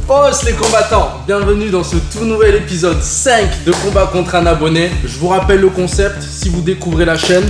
Os les combattants, bienvenue dans ce tout nouvel épisode 5 de Combat contre un abonné. Je vous rappelle le concept, si vous découvrez la chaîne,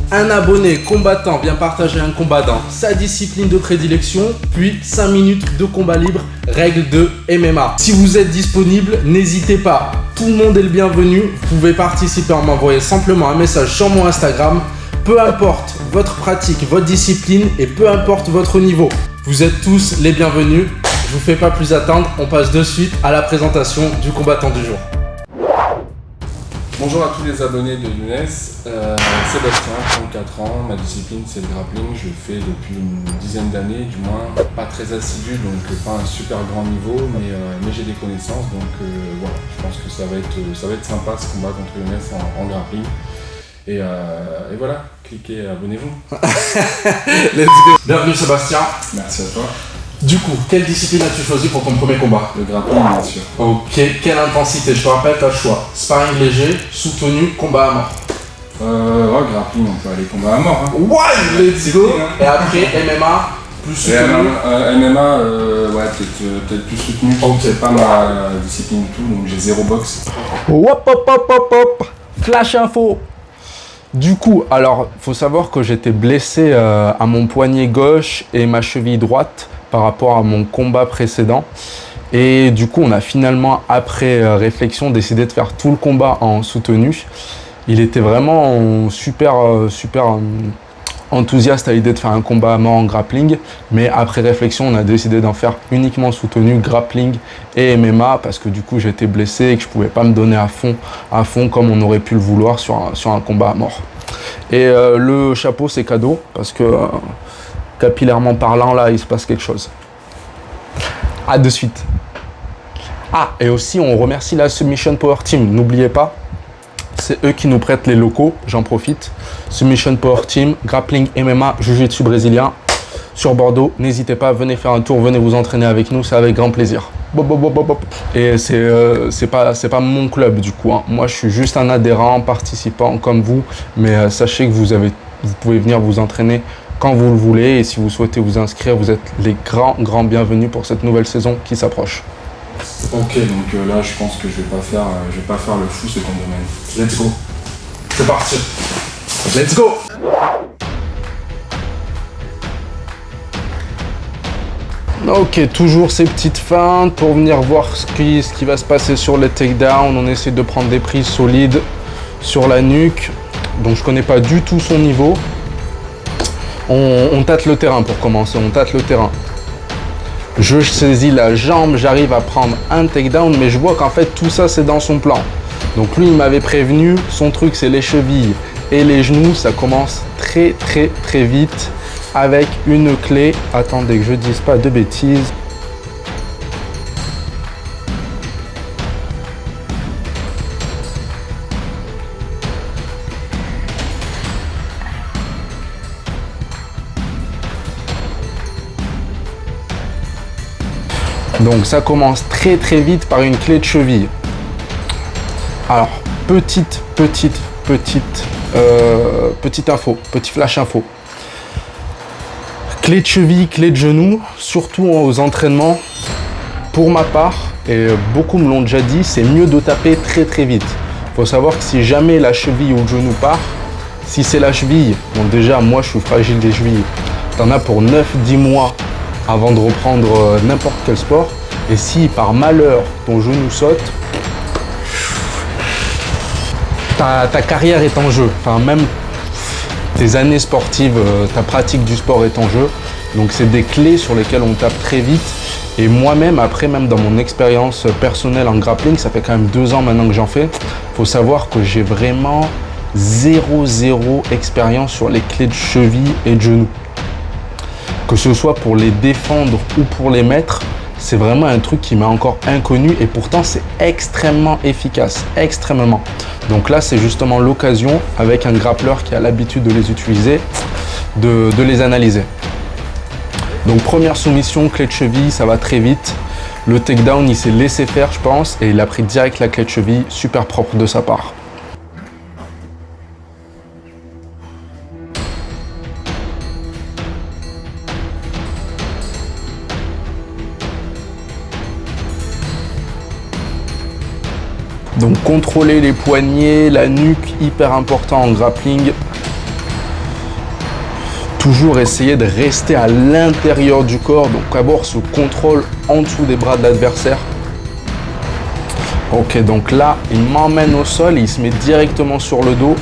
un abonné combattant vient partager un combat dans sa discipline de prédilection, puis 5 minutes de combat libre, règles de MMA. Si vous êtes disponible, n'hésitez pas, tout le monde est le bienvenu. Vous pouvez participer en m'envoyant simplement un message sur mon Instagram. Peu importe votre pratique, votre discipline et peu importe votre niveau, vous êtes tous les bienvenus. Je vous fais pas plus attendre, on passe de suite à la présentation du combattant du jour. Bonjour à tous les abonnés de Younes, Sébastien, 34 ans, ma discipline c'est le grappling, je le fais depuis une dizaine d'années, du moins pas très assidu, donc pas un super grand niveau, mais j'ai des connaissances, donc voilà, je pense que ça va être sympa ce combat contre Younes en grappling. Et voilà, cliquez, abonnez-vous. Let's go. Bienvenue Sébastien. Merci à toi. Du coup, quelle discipline as-tu choisi pour ton premier combat? Le grappling, bien sûr. Ok, quelle intensité? Je te rappelle, tu as le choix. Sparring léger, soutenu, combat à mort. Grappling, on peut aller combat à mort. Hein. Ouais, let's go. Et après, MMA, plus soutenu. MMA, peut-être plus soutenu. Ok. C'est pas ma discipline du tout, donc j'ai 0 boxe. Hop. Flash info. Du coup, alors, faut savoir que j'étais blessé à mon poignet gauche et ma cheville droite par rapport à mon combat précédent. Et du coup, on a finalement, après réflexion, décidé de faire tout le combat en soutenu. Il était vraiment super enthousiaste à l'idée de faire un combat à mort en grappling. Mais après réflexion, on a décidé d'en faire uniquement soutenu, grappling et MMA, parce que du coup, j'étais blessé et que je pouvais pas me donner à fond comme on aurait pu le vouloir sur un combat à mort. Et le chapeau, c'est cadeau, parce que capillairement parlant, là, il se passe quelque chose. À de suite. Ah, et aussi, on remercie la Submission Power Team. N'oubliez pas, c'est eux qui nous prêtent les locaux, j'en profite. Submission Power Team, grappling, MMA, jiu-jitsu brésilien sur Bordeaux. N'hésitez pas, venez faire un tour, venez vous entraîner avec nous, c'est avec grand plaisir. Et c'est pas mon club du coup, hein. Moi, je suis juste un adhérent, participant comme vous, mais sachez que vous pouvez venir vous entraîner quand vous le voulez, et si vous souhaitez vous inscrire, vous êtes les grands bienvenus pour cette nouvelle saison qui s'approche. Ok, donc là je pense que je vais pas faire le fou, c'est ton domaine. Let's go. C'est parti. Let's go. Ok, toujours ces petites feintes pour venir voir ce qui va se passer sur les takedowns. On essaie de prendre des prises solides sur la nuque. Donc je connais pas du tout son niveau. On tâte le terrain pour commencer, on tâte le terrain. Je saisis la jambe, j'arrive à prendre un takedown, mais je vois qu'en fait tout ça c'est dans son plan. Donc lui il m'avait prévenu, son truc c'est les chevilles et les genoux, ça commence très vite avec une clé. Attendez que je dise pas de bêtises. Donc ça commence très vite par une clé de cheville. Alors, petite info, petit flash info. Clé de cheville, clé de genou, surtout aux entraînements, pour ma part, et beaucoup me l'ont déjà dit, c'est mieux de taper très vite. Il faut savoir que si jamais la cheville ou le genou part, si c'est la cheville, bon déjà moi je suis fragile des chevilles, t'en as pour 9-10 mois avant de reprendre n'importe quel sport. Et si par malheur ton genou saute, ta carrière est en jeu. Enfin même tes années sportives, ta pratique du sport est en jeu. Donc c'est des clés sur lesquelles on tape très vite. Et moi-même, après même dans mon expérience personnelle en grappling, ça fait quand même 2 ans maintenant que j'en fais, faut savoir que j'ai vraiment zéro expérience sur les clés de cheville et de genou. Que ce soit pour les défendre ou pour les mettre, c'est vraiment un truc qui m'est encore inconnu et pourtant c'est extrêmement efficace, extrêmement. Donc là, c'est justement l'occasion, avec un grappleur qui a l'habitude de les utiliser, de les analyser. Donc première soumission, clé de cheville, ça va très vite. Le takedown, il s'est laissé faire, je pense, et il a pris direct la clé de cheville, super propre de sa part. Donc contrôler les poignets, la nuque, hyper important en grappling. Toujours essayer de rester à l'intérieur du corps, donc avoir ce contrôle en dessous des bras de l'adversaire. Ok, donc là, il m'emmène au sol, il se met directement sur le dos.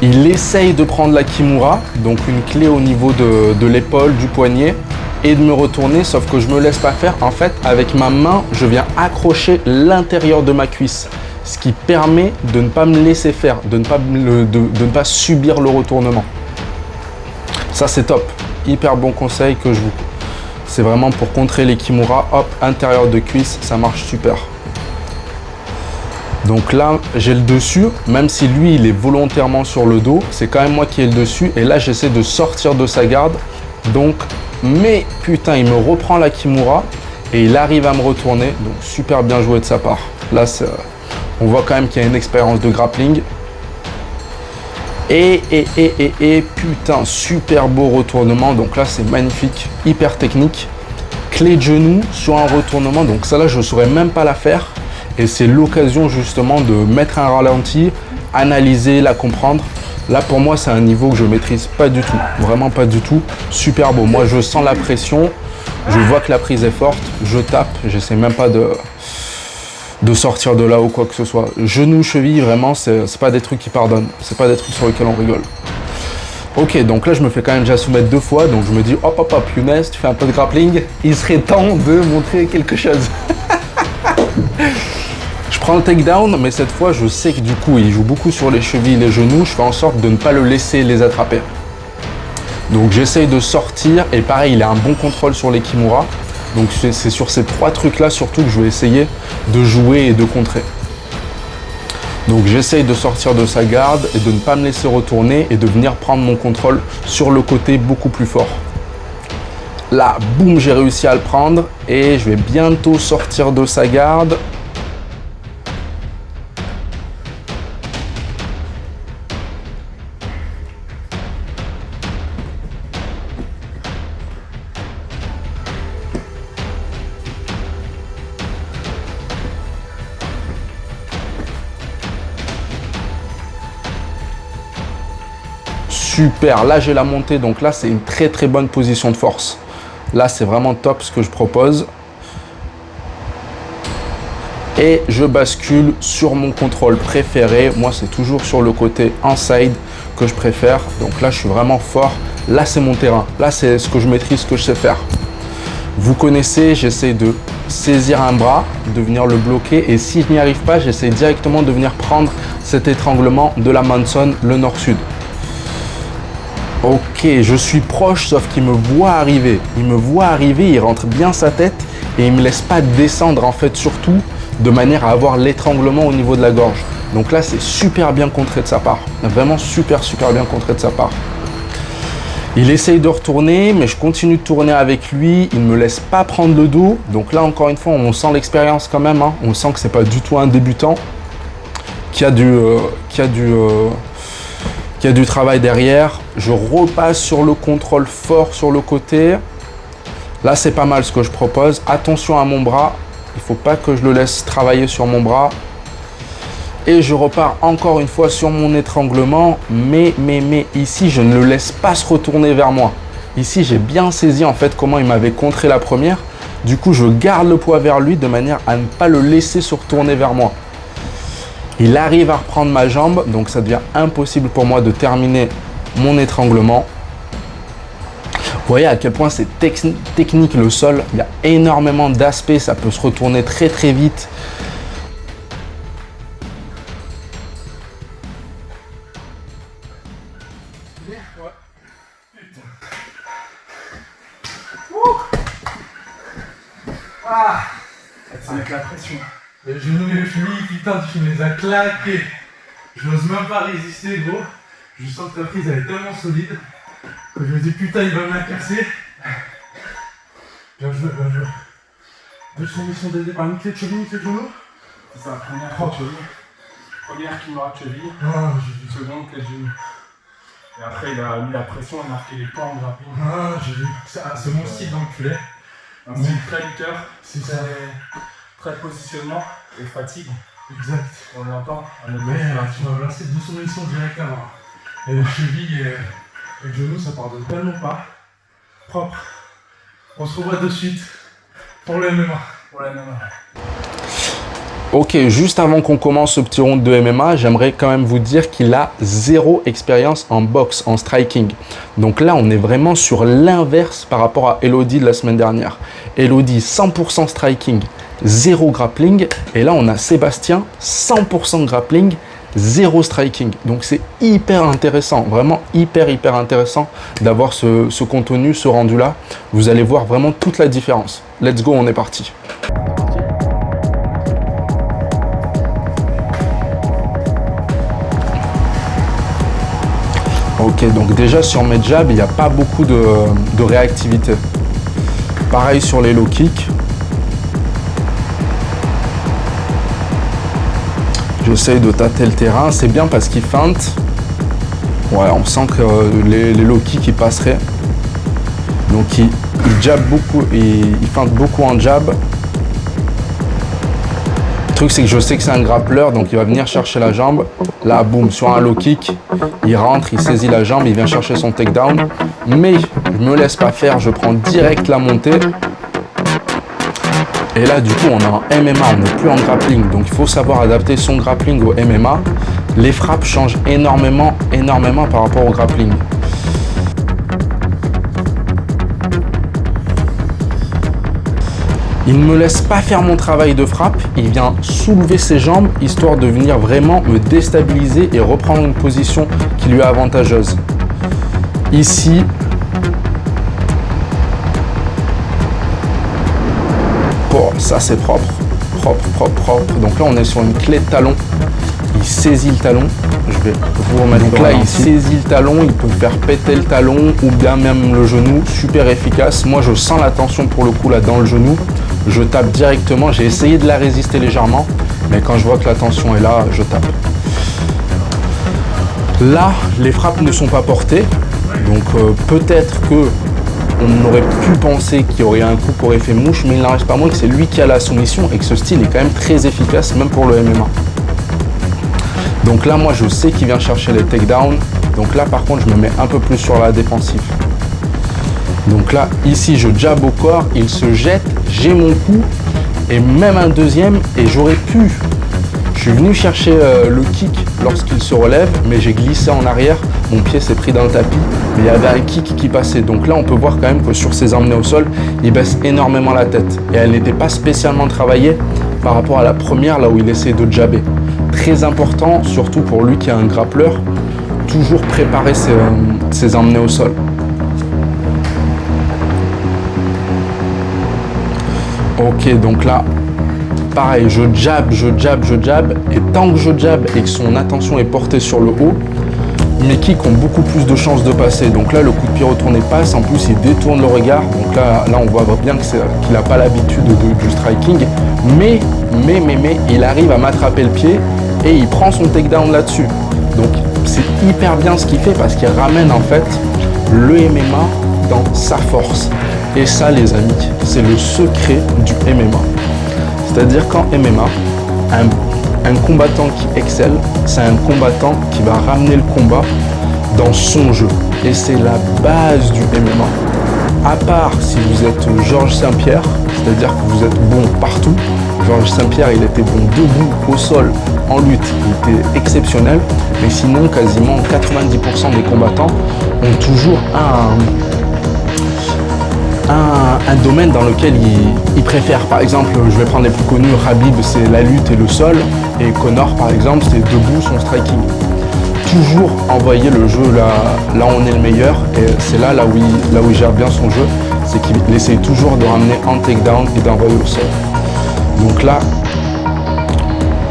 Il essaye de prendre la kimura, donc une clé au niveau de l'épaule, du poignet, et de me retourner, sauf que je ne me laisse pas faire. En fait, avec ma main, je viens accrocher l'intérieur de ma cuisse, ce qui permet de ne pas me laisser faire, de ne pas subir le retournement. Ça, c'est top. Hyper bon conseil que je vous... C'est vraiment pour contrer les kimura. Hop, intérieur de cuisse, ça marche super. Donc là, j'ai le dessus. Même si lui, il est volontairement sur le dos, c'est quand même moi qui ai le dessus. Et là, j'essaie de sortir de sa garde. Donc, mais putain, il me reprend la kimura et il arrive à me retourner. Donc, super bien joué de sa part. Là, on voit quand même qu'il y a une expérience de grappling. Et putain, super beau retournement. Donc là, c'est magnifique, hyper technique. Clé de genou sur un retournement. Donc ça, là, je ne saurais même pas la faire. Et c'est l'occasion justement de mettre un ralenti, analyser, la comprendre. Là, pour moi, c'est un niveau que je maîtrise pas du tout. Vraiment pas du tout. Super beau. Moi, je sens la pression. Je vois que la prise est forte. Je tape. J'essaie même pas de sortir de là ou quoi que ce soit. Genou, cheville, vraiment, c'est pas des trucs qui pardonnent. C'est pas des trucs sur lesquels on rigole. Ok, donc là, je me fais quand même déjà soumettre 2 fois. Donc je me dis, hop, Younes, tu fais un peu de grappling. Il serait temps de montrer quelque chose. Je prends le takedown, mais cette fois, je sais que du coup, il joue beaucoup sur les chevilles et les genoux. Je fais en sorte de ne pas le laisser les attraper. Donc j'essaye de sortir. Et pareil, il a un bon contrôle sur les kimura. Donc c'est sur ces 3 trucs-là surtout que je vais essayer de jouer et de contrer. Donc j'essaye de sortir de sa garde et de ne pas me laisser retourner et de venir prendre mon contrôle sur le côté beaucoup plus fort. Là, boum, j'ai réussi à le prendre et je vais bientôt sortir de sa garde. Super, là j'ai la montée, donc là c'est une très très bonne position de force. Là c'est vraiment top ce que je propose. Et je bascule sur mon contrôle préféré. Moi c'est toujours sur le côté inside que je préfère. Donc là je suis vraiment fort. Là c'est mon terrain. Là c'est ce que je maîtrise, ce que je sais faire. Vous connaissez, j'essaie de saisir un bras, de venir le bloquer. Et si je n'y arrive pas, j'essaie directement de venir prendre cet étranglement de la Manson, le nord-sud. Ok, je suis proche, sauf qu'il me voit arriver. Il me voit arriver, il rentre bien sa tête et il ne me laisse pas descendre en fait, surtout de manière à avoir l'étranglement au niveau de la gorge. Donc là, c'est super bien contré de sa part. Vraiment super bien contré de sa part. Il essaye de retourner, mais je continue de tourner avec lui. Il ne me laisse pas prendre le dos. Donc là, encore une fois, on sent l'expérience quand même. Hein. On sent que c'est pas du tout un débutant, qui a du travail derrière. Je repasse sur le contrôle fort sur le côté. Là, c'est pas mal ce que je propose. Attention à mon bras. Il ne faut pas que je le laisse travailler sur mon bras. Et je repars encore une fois sur mon étranglement. Mais ici, je ne le laisse pas se retourner vers moi. Ici, j'ai bien saisi en fait comment il m'avait contré la première. Du coup, je garde le poids vers lui de manière à ne pas le laisser se retourner vers moi. Il arrive à reprendre ma jambe, donc ça devient impossible pour moi de terminer mon étranglement. Vous voyez à quel point c'est technique le sol. Il y a énormément d'aspects, ça peut se retourner très très vite. Ah, ça met la pression. Le genou et le cheville, putain, tu me les as claqués. J'ose même pas résister, gros. Je sens que ta prise elle est tellement solide que je me dis putain, il va me la casser. Bien joué, bien joué. Deux soumissions des par une clé de cheville, une clé de genou. C'est ça, première clé de cheville. Première kimura de cheville. Ah, Seconde clé de genou. Et après, il a mis la pression et marqué les points en grappling. Ah, j'ai vu. C'est mon style d'enculé. Un style très lutteur. C'est ça. très positionnement et fatigue. Exact. On l'entend. Mais tu vas placer 2 soumissions directement. Et les chevilles et le genou, ça pardonne tellement pas. Propre. On se revoit de suite pour le MMA. Pour la MMA. Ok, juste avant qu'on commence ce petit round de MMA, j'aimerais quand même vous dire qu'il a 0 expérience en boxe, en striking. Donc là, on est vraiment sur l'inverse par rapport à Elodie de la semaine dernière. Elodie, 100% striking, 0 grappling. Et là, on a Sébastien, 100% grappling, 0 striking. Donc c'est hyper intéressant, vraiment hyper intéressant d'avoir ce contenu, ce rendu-là. Vous allez voir vraiment toute la différence. Let's go, on est parti. Ok, donc déjà sur mes jabs, il n'y a pas beaucoup de réactivité. Pareil sur les low kicks. J'essaye de tâter le terrain, c'est bien parce qu'il feinte. Ouais, on sent que les low kicks ils passeraient. Donc il jab beaucoup, il feinte beaucoup en jab. Le truc c'est que je sais que c'est un grappleur, donc il va venir chercher la jambe. Là, boum, sur un low kick, il rentre, il saisit la jambe, il vient chercher son takedown. Mais je me laisse pas faire, je prends direct la montée. Et là, du coup, on est en MMA, on n'est plus en grappling. Donc il faut savoir adapter son grappling au MMA. Les frappes changent énormément par rapport au grappling. Il ne me laisse pas faire mon travail de frappe, il vient soulever ses jambes histoire de venir vraiment me déstabiliser et reprendre une position qui lui est avantageuse. Ici, oh, ça c'est propre. Donc là on est sur une clé de talon. Il saisit le talon. Je vais vous remettre. Donc là il saisit le talon, il peut faire péter le talon ou bien même le genou, super efficace. Moi je sens la tension pour le coup là dans le genou. Je tape directement, j'ai essayé de la résister légèrement, mais quand je vois que la tension est là, je tape. Là, les frappes ne sont pas portées, donc peut-être que on aurait pu penser qu'il y aurait un coup qui aurait fait mouche, mais il n'en reste pas moins que c'est lui qui a la soumission et que ce style est quand même très efficace, même pour le MMA. Donc là, moi, je sais qu'il vient chercher les takedowns, donc là, par contre, je me mets un peu plus sur la défensive. Donc là, ici, je jab au corps, il se jette, j'ai mon coup, et même un deuxième, et j'aurais pu. Je suis venu chercher le kick lorsqu'il se relève, mais j'ai glissé en arrière, mon pied s'est pris dans le tapis, mais il y avait un kick qui passait. Donc là, on peut voir quand même que sur ses emmenés au sol, il baisse énormément la tête. Et elle n'était pas spécialement travaillée par rapport à la première, là où il essayait de jabber. Très important, surtout pour lui qui est un grappleur, toujours préparer ses emmenés au sol. Ok, donc là, pareil, je jab, et tant que je jab et que son attention est portée sur le haut, mes kicks ont beaucoup plus de chances de passer. Donc là, le coup de pied retourné passe, en plus il détourne le regard, donc là on voit bien qu'il n'a pas l'habitude du striking, mais il arrive à m'attraper le pied et il prend son takedown là-dessus. Donc c'est hyper bien ce qu'il fait parce qu'il ramène en fait le MMA dans sa force. Et ça, les amis, c'est le secret du MMA. C'est-à-dire qu'en MMA, un combattant qui excelle, c'est un combattant qui va ramener le combat dans son jeu. Et c'est la base du MMA. À part si vous êtes Georges Saint-Pierre, c'est-à-dire que vous êtes bon partout. Georges Saint-Pierre, il était bon debout, au sol, en lutte, il était exceptionnel. Mais sinon, quasiment 90% des combattants ont toujours un domaine dans lequel ils préfèrent. Par exemple, je vais prendre les plus connus, Khabib c'est la lutte et le sol, et Conor par exemple c'est debout son striking. Toujours envoyer le jeu là où on est le meilleur, et c'est là où il gère bien son jeu, c'est qu'il essaye toujours de ramener en takedown et d'envoyer au sol. Donc là,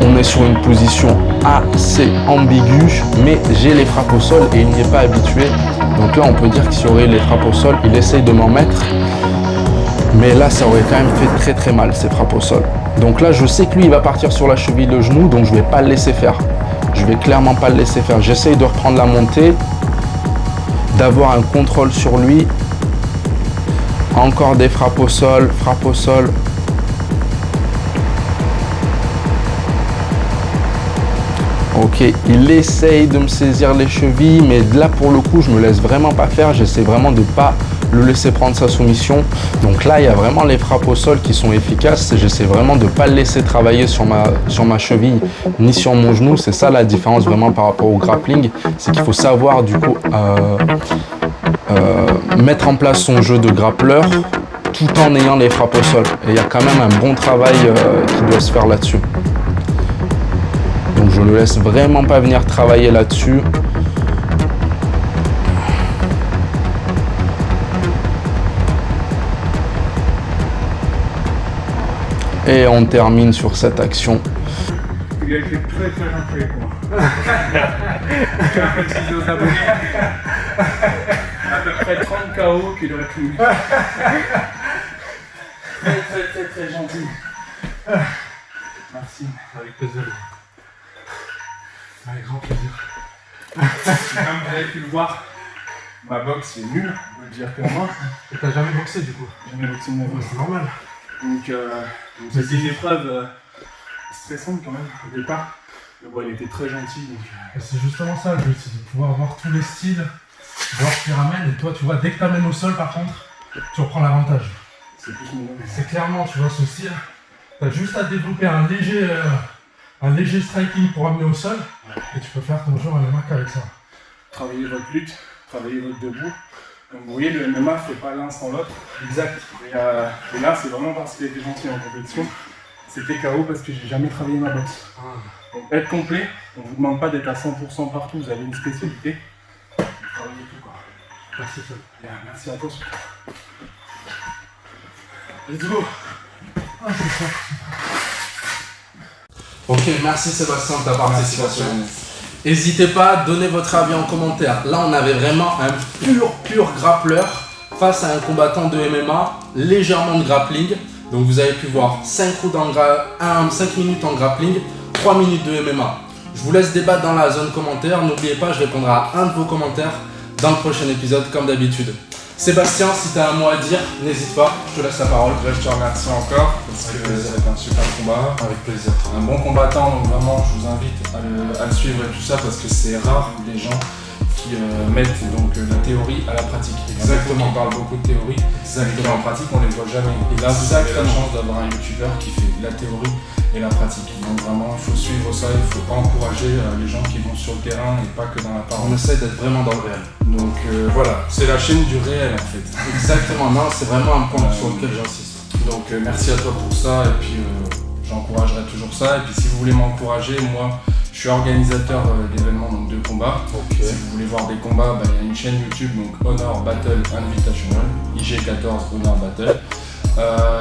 on est sur une position assez ambiguë, mais j'ai les frappes au sol et il n'y est pas habitué. Donc là, on peut dire que s'il y aurait les frappes au sol, il essaye de m'en mettre. Mais là, ça aurait quand même fait très mal, ces frappes au sol. Donc là, je sais que lui, il va partir sur la cheville, le genou, donc je ne vais pas le laisser faire. Je ne vais clairement pas le laisser faire. J'essaye de reprendre la montée, d'avoir un contrôle sur lui. Encore des frappes au sol, Ok, il essaye de me saisir les chevilles, mais là pour le coup je me laisse vraiment pas faire, j'essaie vraiment de pas le laisser prendre sa soumission. Donc là il y a vraiment les frappes au sol qui sont efficaces, j'essaie vraiment de pas le laisser travailler sur ma cheville ni sur mon genou. C'est ça la différence vraiment par rapport au grappling, c'est qu'il faut savoir du coup mettre en place son jeu de grappleur tout en ayant les frappes au sol. Et il y a quand même un bon travail qui doit se faire là-dessus. Donc je ne le laisse vraiment pas venir travailler là-dessus. Et on termine sur cette action. Il a été très gentil avec moi. Tu as un petit aux abonnés. À peu près 30 KO qu'il aurait pu. Très gentil. Merci, avec plaisir. Avec grand plaisir. Comme vous avez pu le voir, ma boxe est nulle, on peut le dire pour moi. Et t'as jamais boxé du coup? Jamais boxé de ma vie. C'est normal. Donc c'était une épreuve stressante quand même au départ. Mais bon, il était très gentil. C'est justement ça le but, c'est de pouvoir voir tous les styles, voir ce qu'il ramène. Et toi, tu vois, dès que tu amènes au sol par contre, tu reprends l'avantage. C'est plus mon nom. C'est clairement, tu vois, ce style, tu as juste à développer un léger striking pour amener au sol. Et tu peux faire ton jeu en MMA qu'avec ça. Travailler votre lutte, travailler votre debout. Donc vous voyez, le MMA fait pas l'un sans l'autre. Exact. Et là, c'est vraiment parce qu'il était gentil en compétition. C'était KO parce que j'ai jamais travaillé ma boxe. Donc être complet, on ne vous demande pas d'être à 100% partout, vous avez une spécialité. Vous travaillez tout quoi. Merci Sol. Merci à toi. Let's go. Ah, c'est ça. Ok, merci Sébastien de ta participation. N'hésitez pas, donnez votre avis en commentaire. Là, on avait vraiment un pur grappleur face à un combattant de MMA, légèrement de grappling. Donc vous avez pu voir 5 minutes en grappling, 3 minutes de MMA. Je vous laisse débattre dans la zone commentaire. N'oubliez pas, je répondrai à un de vos commentaires dans le prochain épisode comme d'habitude. Sébastien, si tu as un mot à dire, n'hésite pas, je te laisse la parole. Je te remercie encore parce que c'est un super combat. Avec plaisir. Un bon combattant, donc vraiment je vous invite à le suivre et tout ça parce que c'est rare les gens qui mettent donc la théorie à la pratique. Exactement. On parle beaucoup de théorie, mais en pratique on les voit jamais. Et là vous avez la chance d'avoir un youtubeur qui fait la théorie et la pratique. Donc vraiment il faut suivre ça, il faut encourager les gens qui vont sur le terrain et pas que dans la parole. On essaie d'être vraiment dans le réel. Donc voilà, c'est la chaîne du réel en fait. Exactement, non, c'est vraiment un point sur lequel j'insiste. Donc merci à toi pour ça et puis j'encouragerai toujours ça. Et puis si vous voulez m'encourager, moi je suis organisateur d'événements donc de combats. Okay. Si vous voulez voir des combats, il y a une chaîne YouTube donc Honor Battle Invitational, IG14 Honor Battle.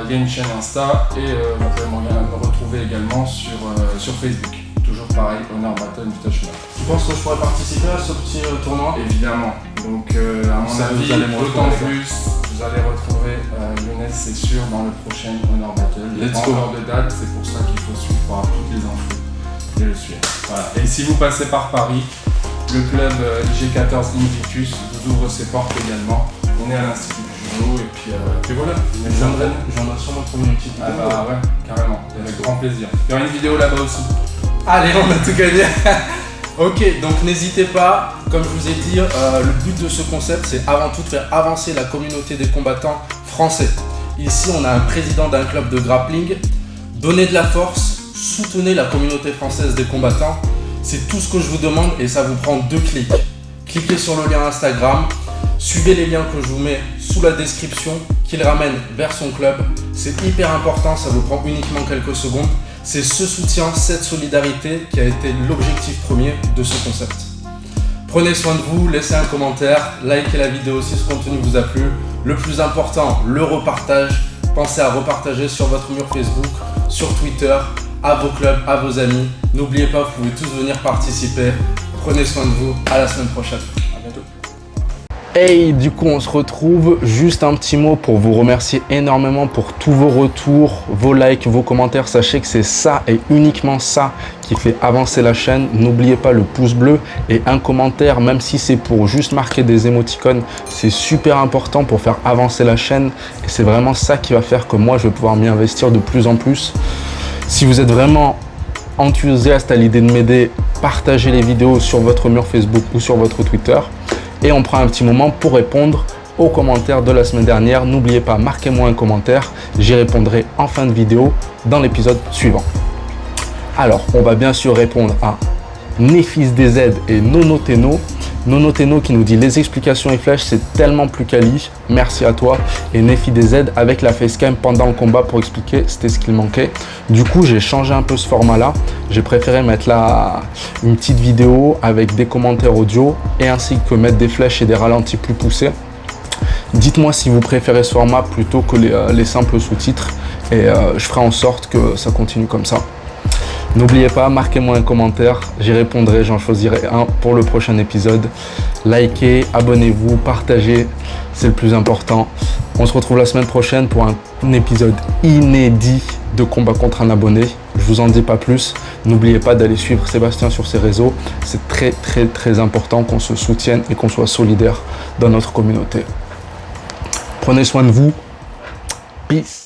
Il y a une chaîne Insta et vous pouvez me retrouver également sur Facebook. Toujours pareil, Honor Battle Invitational. Tu penses que je pourrais participer à ce petit tournoi? Évidemment. Donc à mon avis, d'autant plus, vous allez retrouver Younes, c'est sûr, dans le prochain Honor Battle. Il n'y a pas encore de date, c'est pour ça qu'il faut suivre pour avoir toutes les infos et le suivre. Voilà. Et si vous passez par Paris, le club IG14 Invictus vous ouvre ses portes également. On est à l'Institut du Judo et puis voilà. J'en ai sûrement trouvé une petite vidéo. Ah bah ouais, carrément, avec grand plaisir. Il y aura une vidéo là-bas aussi. Allez, on a tout gagné. Ok, donc n'hésitez pas, comme je vous ai dit, le but de ce concept, c'est avant tout de faire avancer la communauté des combattants français. Ici, on a un président d'un club de grappling. Donnez de la force, soutenez la communauté française des combattants. C'est tout ce que je vous demande et ça vous prend 2 clics. Cliquez sur le lien Instagram, suivez les liens que je vous mets sous la description qui le ramènent vers son club. C'est hyper important, ça vous prend uniquement quelques secondes. C'est ce soutien, cette solidarité qui a été l'objectif premier de ce concept. Prenez soin de vous, laissez un commentaire, likez la vidéo si ce contenu vous a plu. Le plus important, le repartage. Pensez à repartager sur votre mur Facebook, sur Twitter, à vos clubs, à vos amis. N'oubliez pas, vous pouvez tous venir participer. Prenez soin de vous, à la semaine prochaine. À bientôt. Hey, du coup on se retrouve, juste un petit mot pour vous remercier énormément pour tous vos retours, vos likes, vos commentaires. Sachez que c'est ça et uniquement ça qui fait avancer la chaîne. N'oubliez pas le pouce bleu et un commentaire, même si c'est pour juste marquer des émoticônes, c'est super important pour faire avancer la chaîne et c'est vraiment ça qui va faire que moi je vais pouvoir m'y investir de plus en plus. Si vous êtes vraiment enthousiaste à l'idée de m'aider, partagez les vidéos sur votre mur Facebook ou sur votre Twitter. Et on prend un petit moment pour répondre aux commentaires de la semaine dernière. N'oubliez pas, marquez-moi un commentaire, j'y répondrai en fin de vidéo dans l'épisode suivant. Alors, on va bien sûr répondre à NephysDZ et NonoTeno. NonoTeno qui nous dit les explications et flèches, c'est tellement plus quali. Merci à toi. Et NephysDZ avec la facecam pendant le combat pour expliquer, c'était ce qu'il manquait. Du coup, j'ai changé un peu ce format-là. J'ai préféré mettre là une petite vidéo avec des commentaires audio et ainsi que mettre des flèches et des ralentis plus poussés. Dites-moi si vous préférez ce format plutôt que les simples sous-titres et je ferai en sorte que ça continue comme ça. N'oubliez pas, marquez-moi un commentaire, j'y répondrai, j'en choisirai un pour le prochain épisode. Likez, abonnez-vous, partagez, c'est le plus important. On se retrouve la semaine prochaine pour un épisode inédit de combat contre un abonné. Je vous en dis pas plus. N'oubliez pas d'aller suivre Sébastien sur ses réseaux. C'est très important qu'on se soutienne et qu'on soit solidaire dans notre communauté. Prenez soin de vous. Peace.